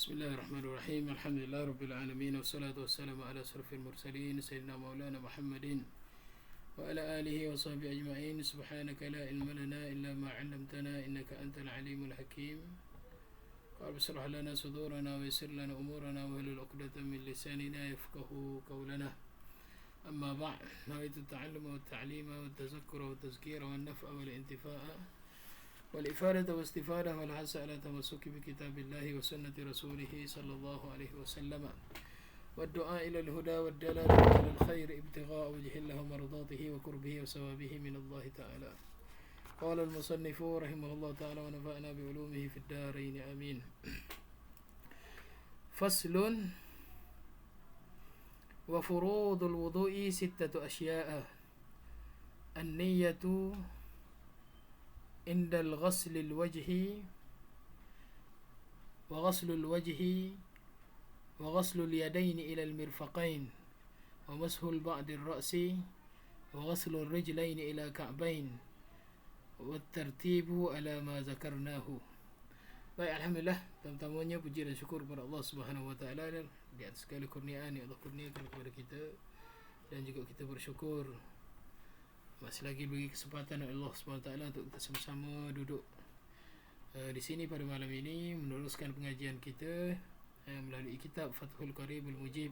Bismillahirrahmanirrahim. Alhamdulillah Rabbil Alamin. Wassalatu wassalamu ala asrafil mursalin Sayyidina Maulana Muhammadin wa ala alihi wa sahbihi ajma'in. Subhanaka la ilma lana illa ma 'allamtana innaka antal alimul hakim. Qul bishrah lana sudurana wa yassir lana umurana wa hlul 'uqdatam min lisanina yafqahu qawlana. Amma ba'd. Nawaitu at-ta'alluma wa at-ta'lima wa at-tazakkura wa at-tazkira wa an-naf'a wa al-intifa'a والإفادة والاستفادة والحث على تمسك بكتاب الله وسنة رسوله صلى الله عليه وسلم والدعاء إلى الهدى والدلالة على الخير ابتغاء وجه الله ومرضاته وقربه وثوابه من الله تعالى. قال المصنف رحمه الله تعالى ونفعنا بعلومه في الدارين آمين. فصل. وفروض الوضوء 6 أشياء: النية عند الغسل الوجه وغسل الوجه وغسل اليدين إلى المرفقين ومسح البعض الرأس وغسل الرجلين إلى كعبين والترتيب على ما ذكرناه. Baik, alhamdulillah, pertama-tamanya puji dan syukur kepada Allah Subhanahu wa taala di atas segala kurniaan yang Allah kurniakan kepada kita, dan juga kita bersyukur masih lagi bagi kesempatan Allah SWT untuk kita sama-sama duduk di sini pada malam ini meneruskan pengajian kita melalui kitab Fathul Qaribul Mujib,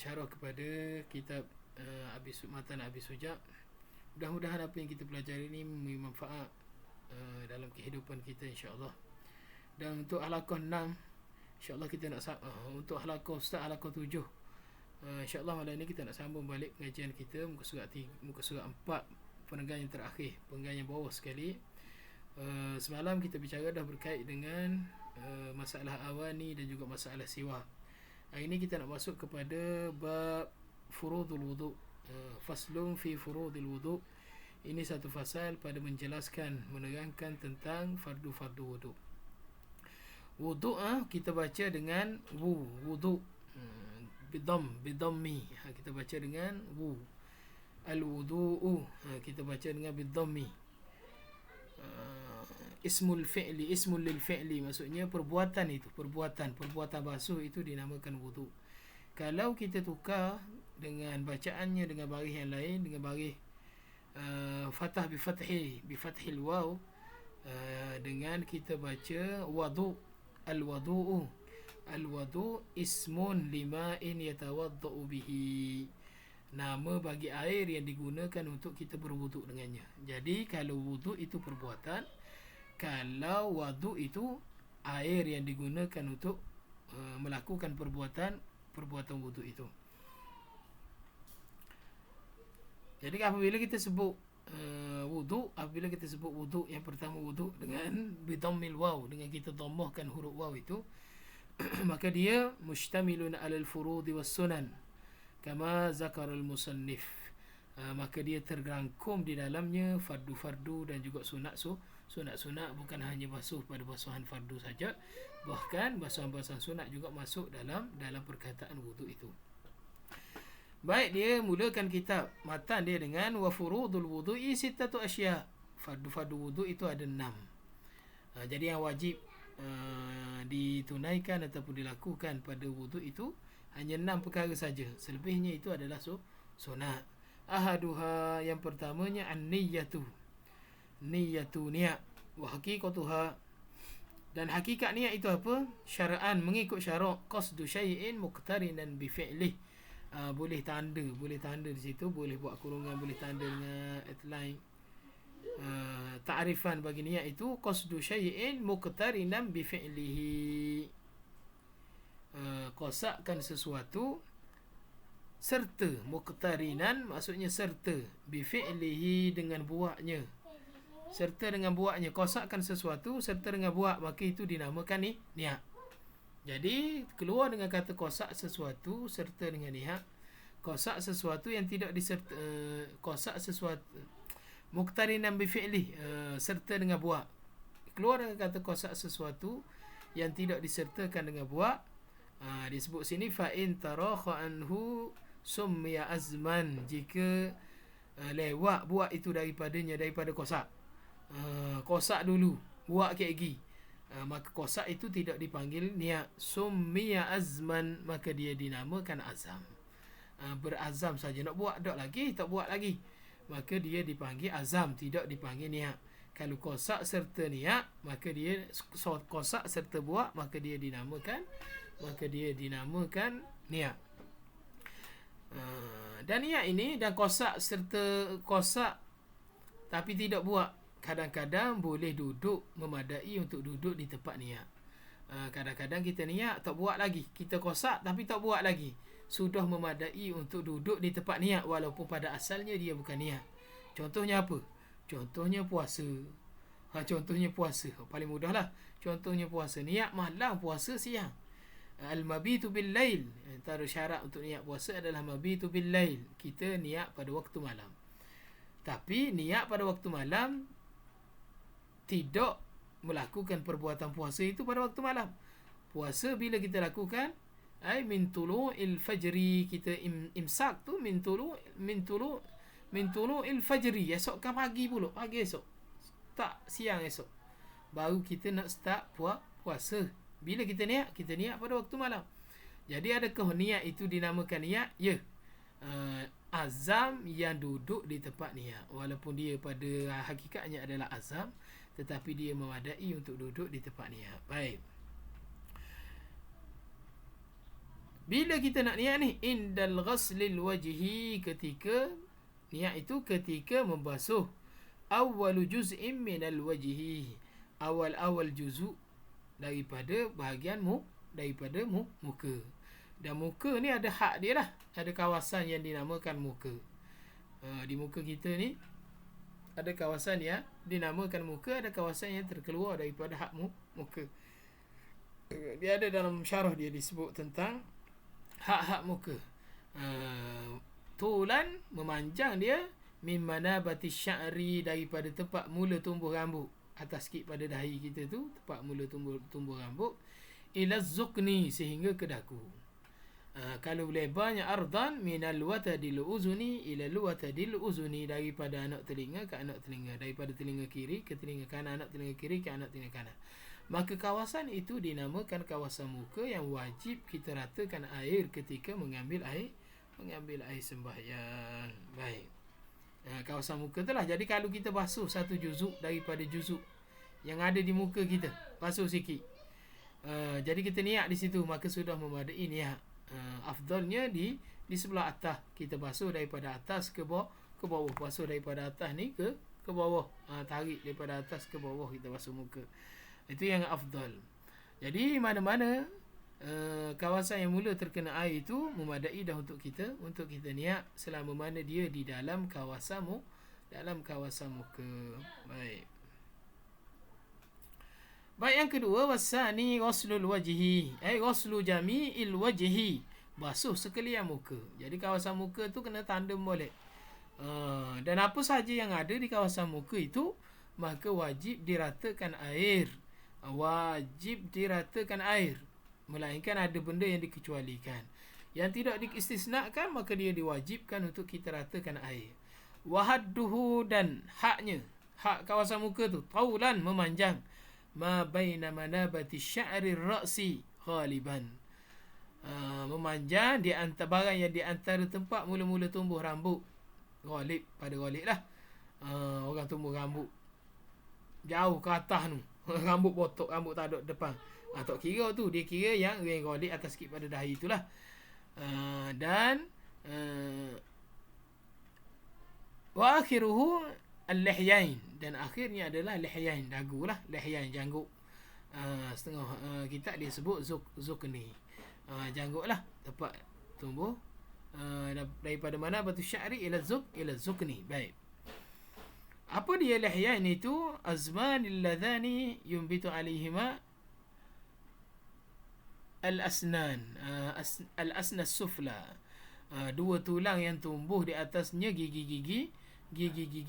syarah kepada kitab Matan Abi Suja'. Mudah-mudahan apa yang kita pelajari ini memberi manfaat dalam kehidupan kita, insya-Allah. Dan untuk halaqah 6, insya-Allah kita nak untuk halaqah Ustaz halaqah 7, InsyaAllah malam ini kita nak sambung balik pengajian kita muka surat 4, perenggan yang terakhir, perenggan yang bawah sekali. Semalam kita bicara dah berkait dengan masalah awani dan juga masalah siwak. Hari ini kita nak masuk kepada bab furudul wudu', faslun fi furudil wudu'. Ini satu fasal pada menjelaskan, menerangkan tentang fardu-fardu wudu'. Wudu' kita baca dengan wudu', bidhammi, kita baca dengan wu. Al-wudu'u kita baca dengan bidhammi. Ismul fi'li, ismul lil fi'li, maksudnya perbuatan itu, perbuatan basuh itu dinamakan wudu'. Kalau kita tukar dengan bacaannya dengan baris yang lain, dengan baris fathah bi fathil waw, dengan kita baca wadu', al-wudu'u. Al-wudu' ismun lima'in yatawadda'u bihi, nama bagi air yang digunakan untuk kita berwuduk dengannya. Jadi kalau wuduk itu perbuatan, kalau wudu itu air yang digunakan untuk melakukan perbuatan wuduk itu. Jadi apabila kita sebut apabila kita sebut wuduk, yang pertama wuduk dengan bidhammil waw, dengan kita dhammahkan huruf waw itu, maka dia mustamilun alal furudi was sunan kama zakar al musannif, maka dia terrangkum di dalamnya fardu-fardu dan juga sunat-sunat, bukan hanya basuh pada basuhan fardu saja, bahkan basuhan-basuhan sunat juga masuk dalam perkataan wudu itu. Baik, dia mulakan kitab matan dia dengan wa furudul wudu'i 6 asya'. Fardu-fardu wudu itu ada 6. Jadi yang wajib ditunaikan ataupun dilakukan pada wuduk itu hanya 6 perkara saja. Selebihnya itu adalah sunat. Ahaduha, yang pertamanya an-niyyatu, niat, wa haqiqatuha, dan hakikat niat itu apa? Syara'an, mengikut syarak, qasdu syai'in muqtarinan bi fi'lih. Boleh tanda di situ, boleh buat kurungan, boleh tanda dengan outline. Ta'rifan bagi niat itu qasdu syai'in muqtarinan bi fi'lihi, qasadkan sesuatu serta, muqtarinan maksudnya serta, bi fi'lihi dengan buatnya, serta dengan buatnya, qasadkan sesuatu serta dengan buat, maka itu dinamakan niat. Jadi keluar dengan kata qasad sesuatu serta dengan niat. Qasad sesuatu yang tidak diserta, qasad sesuatu muqtarinan bi fi'li, serta dengan buat. Keluar dengan kata qasad sesuatu yang tidak disertakan dengan buat, disebut sini fa in tarakha anhu summiya azman, jika lewat buat itu daripada qasad. Qasad dulu, buat ke lagi, maka kosak itu tidak dipanggil niat. Summiya azman, maka dia dinamakan azam. Berazam saja nak buat, tak buat lagi, maka dia dipanggil azam, tidak dipanggil niat. Kalau kosak serta niat, maka dia kosak serta buat, maka dia dinamakan niat. Dan niat ini, dan kosak serta kosak tapi tidak buat, kadang-kadang boleh duduk, memadai untuk duduk di tempat niat. Kadang-kadang kita niat tak buat lagi, kita kosak tapi tak buat lagi, sudah memadai untuk duduk di tempat niat, walaupun pada asalnya dia bukan niat. Contohnya apa? Contohnya puasa. Contohnya puasa paling mudah lah. Contohnya puasa, niat malam, puasa siang. Al-mabitu bil lail, antara syarat untuk niat puasa adalah mabitu bil lail, kita niat pada waktu malam. Tapi niat pada waktu malam tidak melakukan perbuatan puasa itu pada waktu malam. Puasa bila kita lakukan min tulu'il fajri, kita imsak tu min tulu'il fajri, esok kan pagi pula, pagi esok, tak siang esok, baru kita nak start puasa. Bila kita niat pada waktu malam. Jadi adakah niat itu dinamakan niat? Ya. Azam yang duduk di tempat niat, walaupun dia pada hakikatnya adalah azam, tetapi dia memadai untuk duduk di tempat niat. Baik. Bila kita nak niat ni, indal ghaslil wajhi, ketika niat itu ketika membasuh awwalu juz'in minal wajhi, awal-awal juzuk daripada bahagian muka. Dan muka ni ada hak dia lah, ada kawasan yang dinamakan muka. Di muka kita ni ada kawasan yang dinamakan muka, ada kawasan yang terkeluar daripada hak muka. Dia ada dalam syarah dia disebut tentang hak-hak muka. Tulan, memanjang dia, min manabati sya'ri, daripada tempat mula tumbuh rambut, atas sikit pada dahi kita tu, tempat mula tumbuh rambut, ila zukni, sehingga ke dagu. Kalau lebarnya ardan, minal watadil uzuni ila luwatadil uzuni, daripada anak telinga ke anak telinga, daripada telinga kiri ke telinga kanan, anak telinga kiri ke anak telinga kanan. Maka kawasan itu dinamakan kawasan muka yang wajib kita ratakan air ketika mengambil air sembahyang. Baik. Kawasan muka tu lah. Jadi kalau kita basuh satu juzuk daripada juzuk yang ada di muka kita, basuh sikit, jadi kita niat di situ, maka sudah memadai niat. Afdalnya di sebelah atas, kita basuh daripada atas ke bawah, basuh daripada atas ni ke bawah, tarik daripada atas ke bawah, kita basuh muka. Itu yang afdal. Jadi mana-mana kawasan yang mula terkena air itu memadai dah untuk kita niat, selama mana dia di dalam kawasan muka. Baik, yang kedua, wasani ghuslul wajhi, ghuslu jami'il wajhi, basuh sekalian muka. Jadi kawasan muka tu kena tandem boleh. Dan apa sahaja yang ada di kawasan muka itu, maka wajib diratakan air. Melainkan ada benda yang dikecualikan. Yang tidak diistisnakan, maka dia diwajibkan untuk kita ratakan air. Wahadduhu, dan haknya, hak kawasan muka tu, taulan, memanjang, ma baina manabati sya'ri ra'si ghaliban, memanjang di antara barang yang di antara tempat mula-mula tumbuh rambut. Ghalib, pada ghalib lah. Orang tumbuh rambut jauh ke atas tu, rambut botok, rambut tak ada depan, tak kira tu, dia kira yang ghalib atas sikit pada dahi itulah. Dan wa akhiruhu al-lihyain, dan akhirnya adalah lihyain, dagu lah, lihyain, janggut. Setengah kitab dia sebut zukni, janggut lah, tempat tumbuh daripada mana batu sya'ri ila zukni. Baik. Apa dia lihyain itu? Azmanil ladhani yumbitu alaihima al-asnan, al-asna sufla, dua tulang yang tumbuh di atasnya gigi-gigi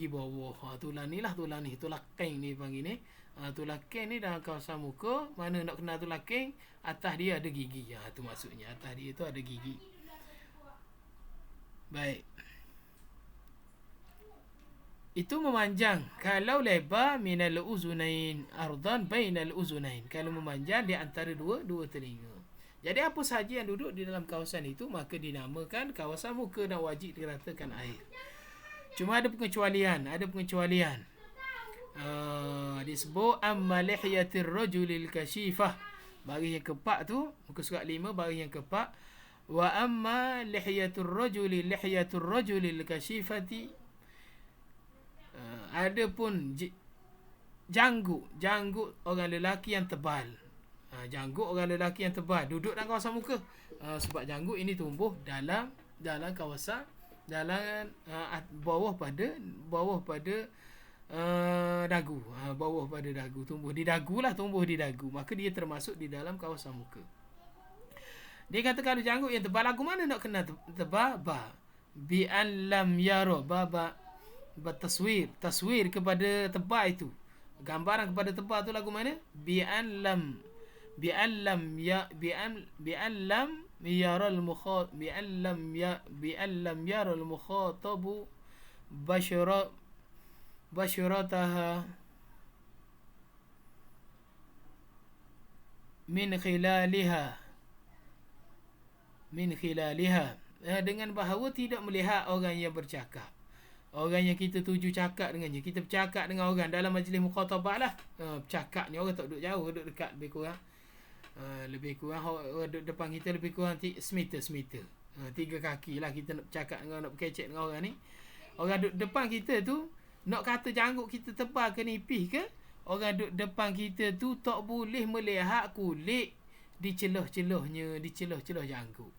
bawah. Tulang ni, tulang keng ni panggil ni. Tulang keng ni dalam kawasan muka, mana nak kenal tulang keng, atas dia ada gigi. Tu maksudnya, atas dia tu ada gigi. Baik. itu memanjang. Kalau lebar minal uzunain ardan bainal uzunain, kalau memanjang di antara dua telinga. Jadi apa sahaja yang duduk di dalam kawasan itu maka dinamakan kawasan muka dan wajib diratakan air. Cuma ada pengecualian, disebut amma lihyatir rajulil kashifah, baris yang keempat tu, muka surat 5 baris yang keempat. Wa amma lihyatur rajulil kashifati, ada pun janggut orang lelaki yang tebal. Janggut orang lelaki yang tebal duduk dalam kawasan muka. Sebab janggut ini tumbuh dalam kawasan, dalam bawah pada dagu. Bawah pada dagu, tumbuh di dagu. Maka dia termasuk di dalam kawasan muka. Dia kata kalau janggut yang tebal, lagu mana nak kena tebal? Bi an lam yara, bertaswir kepada tebal itu, gambaran kepada tebal tu lagu mana? Bi an lam yara al mukhatabu basharataha min khilaliha, dengan bahawa tidak melihat orang yang bercakap, orang yang kita tuju cakap dengannya. Kita bercakap dengan orang dalam majlis mukhatabah lah. Bercakap ni orang tak duduk jauh, duduk dekat lebih kurang orang duduk depan kita lebih kurang semeter, 3 kaki lah. Kita nak bercakap dengan, nak berkecek dengan orang ni. Orang duduk depan kita tu, nak kata janggut kita tebal ke nipis ke, orang duduk depan kita tu tak boleh melihat kulit di celah-celah janggut.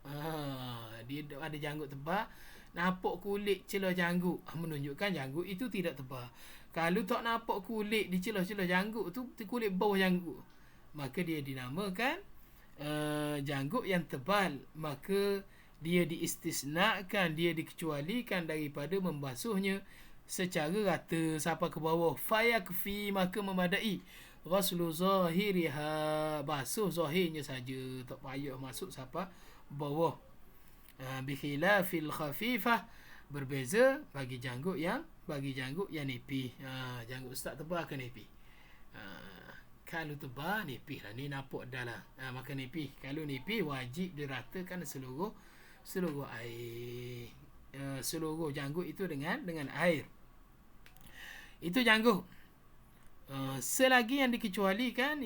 Dia ada janggut tebal, nampak kulit celah janggut, menunjukkan janggut itu tidak tebal. Kalau tak nampak kulit di celah-celah janggut tu, kulit bawah janggut, maka dia dinamakan janggut yang tebal. Maka dia diistisnakan, dia dikecualikan daripada membasuhnya secara rata sampai ke bawah. Fayakfi, maka memadai. Ghaslu zahiriha, basuh zahirnya saja, tak payah masuk sampai bawah. Bikhilafil khafifah, berbeza bagi janggut yang nipis. Janggut ustaz tebal ke nipis? Kalau tebal nipis lah, ni nampak dah lah. Maka nipis. Kalau nipis wajib diratakan seluruh air. Seluruh janggut itu dengan air. Itu janggut. Selagi yang dikecualikan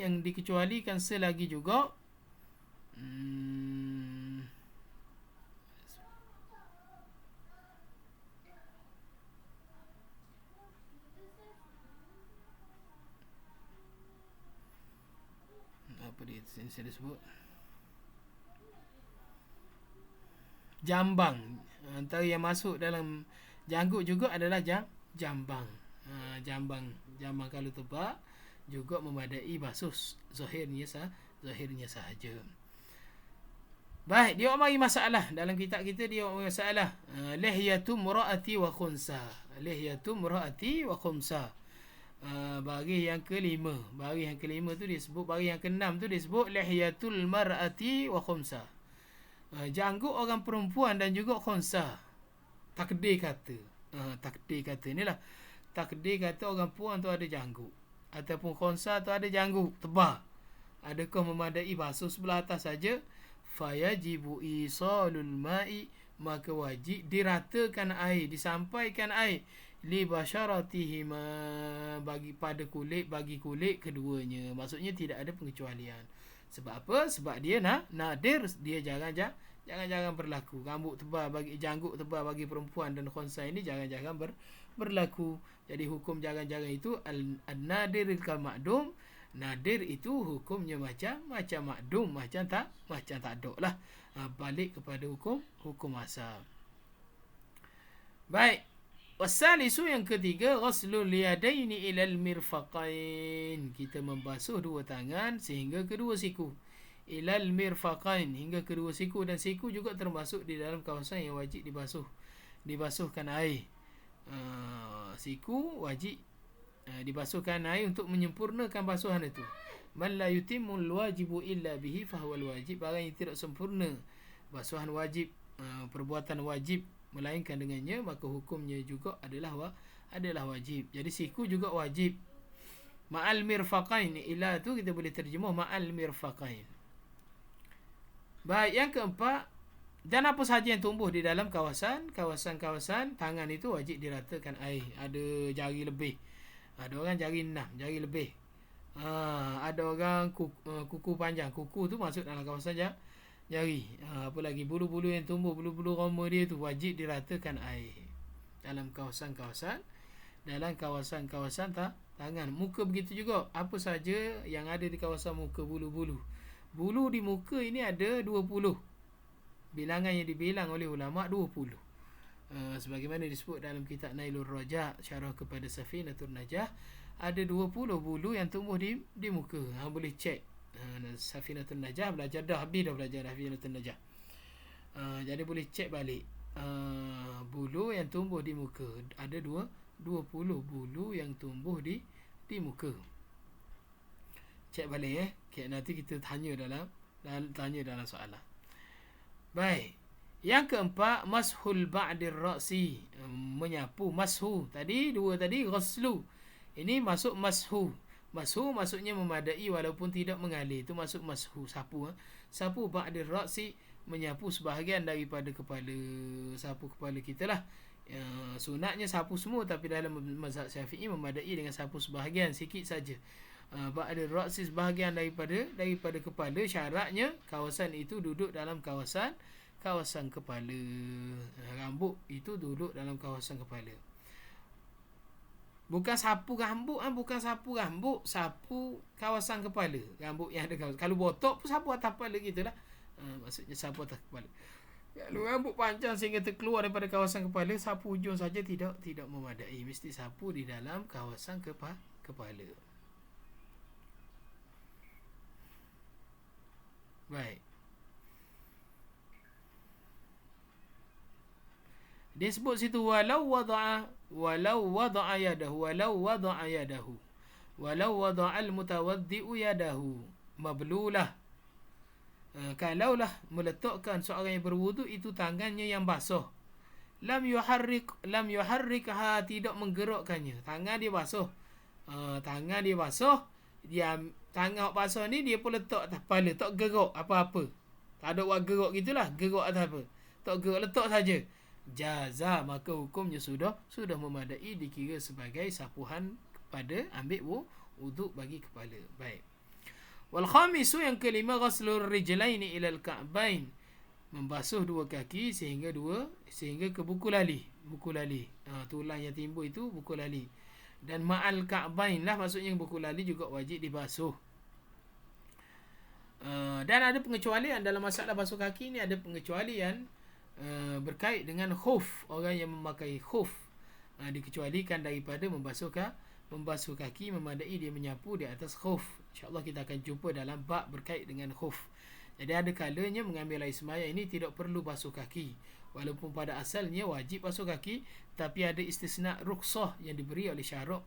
selagi juga apa dia saya sebut, jambang. Antara yang masuk dalam janggut juga adalah jambang. Jambang kalau tebal juga memadai basuh zahirnya sahaja. Baik, dia mari masalah dalam kitab kita. Dia mari masalah lihyatum muraati wa khunsa. Baris yang kelima tu disebut, baris yang keenam tu disebut lihyatul mar'ati wa khunsa. Janggut orang perempuan dan juga khunsa. Takdir kata inilah. Takdir kata orang perempuan tu ada janggut ataupun khunsa tu ada janggut tebal, adakah memadai basuh sebelah atas saja? Fayajibu isalul ma'i, maka wajib diratakan air, disampaikan air li basharatihima, bagi kulit keduanya. Maksudnya tidak ada pengecualian. Sebab apa? Sebab dia nadir, dia jangan berlaku. Rambut tebal bagi janggut tebal bagi perempuan dan khunsa ini jangan berlaku. Jadi hukum jangan itu al-nadir kal ma'dum. Nadir itu hukumnya macam makdum, macam tak ada lah. Balik kepada hukum asal. Baik. Wasalisu, yang ketiga, ghaslul yadaini ilal mirfaqain. Kita membasuh dua tangan sehingga kedua siku. Ilal mirfaqain, hingga kedua siku. Dan siku juga termasuk di dalam kawasan yang wajib dibasuhkan air. Siku wajib dibasuhkan air untuk menyempurnakan basuhan itu. Man la yutimul wajibu illa bihi fahuwal wajib. Barang yang tidak sempurna basuhan wajib, perbuatan wajib, melainkan dengannya, maka hukumnya juga adalah adalah wajib. Jadi siku juga wajib. Ma'al mirfaqain, ila tu kita boleh terjemah ma'al mirfaqain. Baik, yang keempat, dan apa sahaja yang tumbuh di dalam kawasan tangan itu wajib diratakan air. Ada jari lebih, ada orang jari 6, jari lebih. Ada orang kuku panjang, kuku tu masuk dalam kawasan jari. Apa lagi, bulu-bulu yang tumbuh, bulu-bulu roma dia tu wajib diratakan air dalam kawasan-kawasan tangan. Muka begitu juga, apa saja yang ada di kawasan muka, bulu-bulu. Bulu di muka ini ada 20. Bilangan yang dibilang oleh ulama 20. Sebagaimana disebut dalam kitab Nailur Raja' syarah kepada Safinatul Najah, ada 20 bulu yang tumbuh di muka. Boleh cek. Safinatul Najah belajar dah, habis dah belajar Safinatul Najah. Jadi boleh cek balik. Bulu yang tumbuh di muka ada 20 bulu yang tumbuh di muka. Cek balik nanti kita tanya dalam soalan. Baik. Yang keempat, mashul ba'dir ra'si, menyapu. Mashu tadi, dua tadi ghuslu. Ini masuk mashu. Mashu maksudnya memadai walaupun tidak mengalir. Itu masuk mashu, sapu. Sapu ba'dir ra'si, menyapu sebahagian daripada kepala. Sapu kepala kita lah. Sunatnya sapu semua, tapi dalam mazhab Syafi'i memadai dengan sapu sebahagian, sikit saja. Ba'dir ra'si, sebahagian daripada kepala. Syaratnya kawasan itu duduk dalam kawasan kepala. Rambut itu duduk dalam kawasan kepala. Bukan sapu rambut, sapu kawasan kepala. Rambut yang ada kawasan. Kalau botok pun sapu atas kepala gitulah. Maksudnya sapu atas kepala. Kalau rambut panjang sehingga terkeluar daripada kawasan kepala, sapu ujung saja tidak memadai. Mesti sapu di dalam kawasan kepala. Baik. Dia sebut situ walau wada'a yadahu walau wada'al mutawaddi'u yadahu mablulah. Kalaulah meletakkan seorang yang berwudu itu tangannya yang basah, lam yuharrikha, tidak menggerakkannya. Tangan dia basah, dia tangan basah ni dia pun letak atas kepala, tak gerak apa-apa. Tak ada buat gerak gitulah, gerak atas apa, tak gerak, letak saja. Jaza, maka hukumnya sudah memadai, dikira sebagai sapuhan kepada ambil wuduk bagi kepala. Baik. Wal khamisu, yang kelima, ghaslur rijlaini ila al-ka'bain, membasuh dua kaki sehingga ke buku lali. Tulang yang timbul itu buku lali. Dan ma'al ka'bain lah, maksudnya buku lali juga wajib dibasuh. Dan ada pengecualian dalam masalah basuh kaki ni, ada pengecualian berkait dengan khuf. Orang yang memakai khuf dikecualikan daripada membasuh kaki, memadai dia menyapu di atas khuf. InsyaAllah kita akan jumpa dalam bab berkait dengan khuf. Jadi ada kalanya mengambil air sembahyang ini tidak perlu basuh kaki, walaupun pada asalnya wajib basuh kaki. Tapi ada istisna rukhsah yang diberi oleh syarak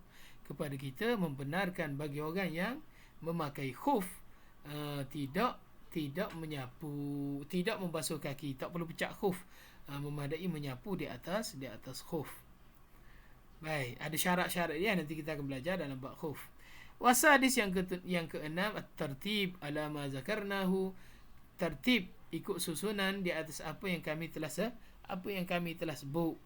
kepada kita, membenarkan bagi orang yang memakai khuf tidak menyapu, tidak membasuh kaki, tak perlu pecah khuf, memadai menyapu di atas khuf. Baik, ada syarat-syarat dia, nanti kita akan belajar dalam bab khuf. Wasadis, yang keenam, at-tartib ala ma zakarnahu, tertib ikut susunan di atas apa yang kami telah sebut.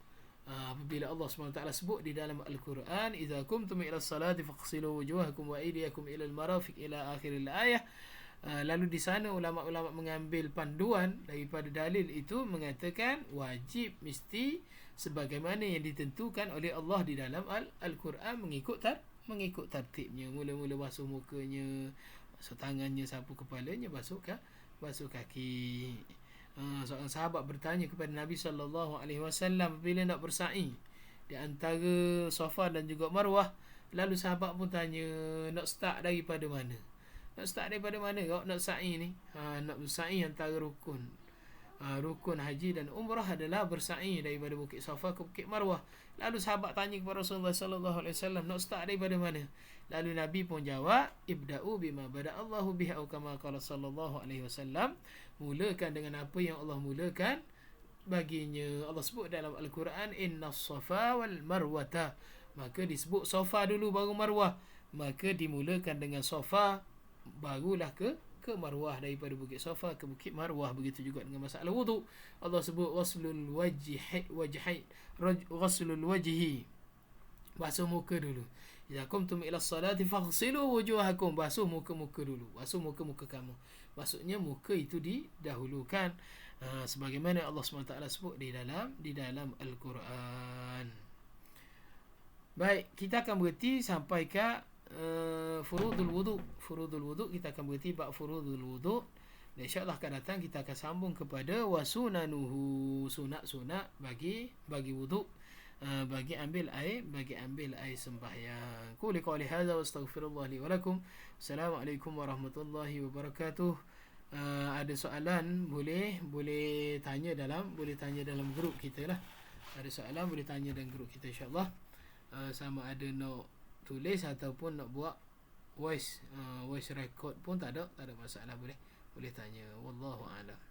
Apabila Allah SWT sebut di dalam Al-Quran, idza kumtum ila salati faghsilu wujuhakum wa aydiyakum ila al-marafiq ila akhiril ayah. Lalu di sana ulama-ulama mengambil panduan daripada dalil itu, mengatakan wajib mesti sebagaimana yang ditentukan oleh Allah di dalam Al-Quran, mengikut tertibnya. Mula-mula basuh mukanya, basuh tangannya, sapu kepalanya, basuh kaki. Seorang sahabat bertanya kepada Nabi SAW bila nak bersa'i di antara Safa dan juga Marwah. Lalu sahabat pun tanya, nak start daripada mana? Kau nak sa'i ni? Nak bersa'i antara rukun haji dan umrah adalah bersa'i daripada Bukit Safa ke Bukit Marwah. Lalu sahabat tanya kepada Rasulullah SAW, nak start daripada mana? Lalu Nabi pun jawab, ibda'u bima bada'allahu bihi, atau kama qala sallallahu alaihi wasallam, mulakan dengan apa yang Allah mulakan baginya. Allah sebut dalam Al-Quran, innas safa wal marwata, maka disebut sofa dulu baru marwah. Maka dimulakan dengan sofa, barulah ke marwah. Daripada bukit sofa ke bukit marwah. Begitu juga dengan masalah wuduk. Allah sebut ghaslul wajhi, basuh muka dulu. Idza qumtum ila salati faghsilu wujuhakum, basuh muka-muka dulu, basuh muka-muka kamu. Maksudnya muka itu didahulukan, sebagaimana Allah SWT sebut di dalam Al-Quran. Baik, kita akan berhenti sampai ke furudul wudu. Kita akan berhenti bab furudul wudu. Dan insya-Allah akan datang kita akan sambung kepada wasunanuhu, sunat-sunat bagi wudu, bagi ambil air sembahyang. Quli qawli hadza wa astaghfirullah li wa lakum. Assalamualaikum warahmatullahi wabarakatuh. Ada soalan boleh tanya dalam grup kita lah. Ada soalan boleh tanya dalam grup kita, insya-Allah. Sama ada nak tulis ataupun nak buat voice record pun tak ada masalah, boleh tanya. Wallahu a'lam.